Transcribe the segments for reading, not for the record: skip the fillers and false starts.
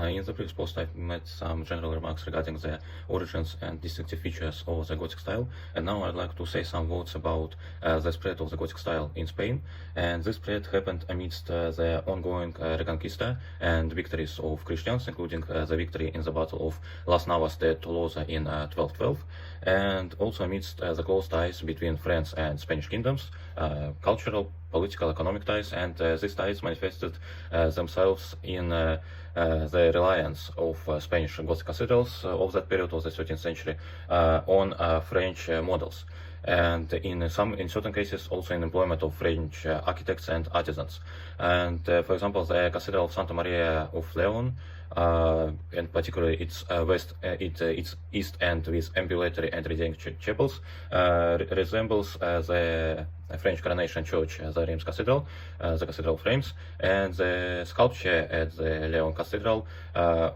In the previous post, I've made some general remarks regarding the origins and distinctive features of the Gothic style, and now I'd like to say some words about the spread of the Gothic style in Spain. And this spread happened amidst the ongoing Reconquista and victories of Christians, including the victory in the Battle of Las Navas de Tolosa in 1212, and also amidst the close ties between France and Spanish kingdoms, cultural, political, economic ties, and these ties manifested themselves in the reliance of Spanish Gothic cathedrals of that period of the 13th century on French models, and in certain cases also in employment of French architects and artisans. And for example, the Cathedral of Santa Maria of León, and particularly its its east end with ambulatory and reading chapels, resembles the French coronation church, the Reims Cathedral, the Cathedral of Reims, and the sculpture at the León Cathedral,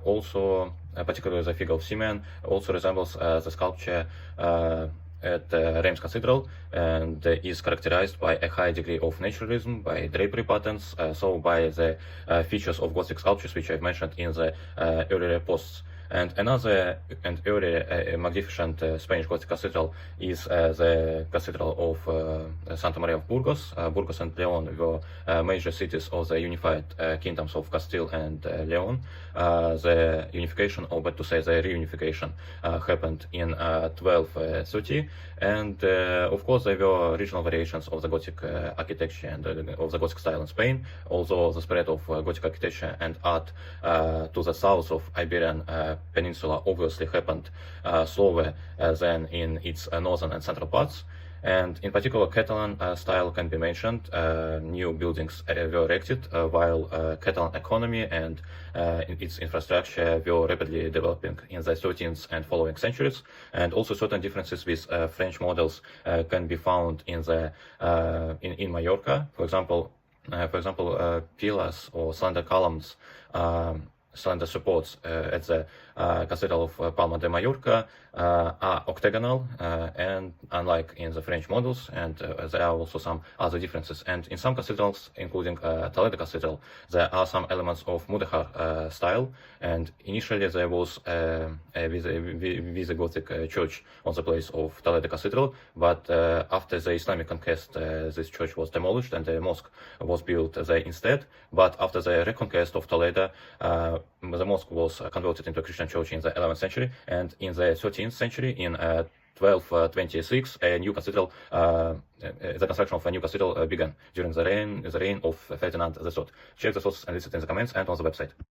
also particularly the figure of Simeon, also resembles the sculpture at Reims Cathedral, and is characterized by a high degree of naturalism, by drapery patterns, so by the features of Gothic sculptures which I've mentioned in the earlier posts. And another and earlier magnificent Spanish Gothic cathedral is the Cathedral of Santa Maria of Burgos. Burgos and León were major cities of the unified kingdoms of Castile and León. The unification, or better to say the reunification, happened in 1230, and of course there were regional variations of the Gothic architecture and of the Gothic style in Spain, although the spread of Gothic architecture and art to the south of Iberian Peninsula obviously happened slower than in its northern and central parts. And in particular, Catalan style can be mentioned. New buildings were erected, while Catalan economy and its infrastructure were rapidly developing in the 13th and following centuries. And also certain differences with French models can be found in the in Mallorca. For example, pillars or slender columns, slender supports at the Cathedral of Palma de Mallorca are octagonal, and unlike in the French models, and there are also some other differences. And in some cathedrals, including Toledo Cathedral, there are some elements of Mudéjar style, and initially there was a Visigothic church on the place of Toledo Cathedral, but after the Islamic conquest, this church was demolished and the mosque was built there instead. But after the reconquest of Toledo, the mosque was converted into a Christian church in the 11th century, and in the 13th century, in 1226, a new cathedral, the construction of a new cathedral began during the reign of Ferdinand III. Check the sources and list it in the comments and on the website.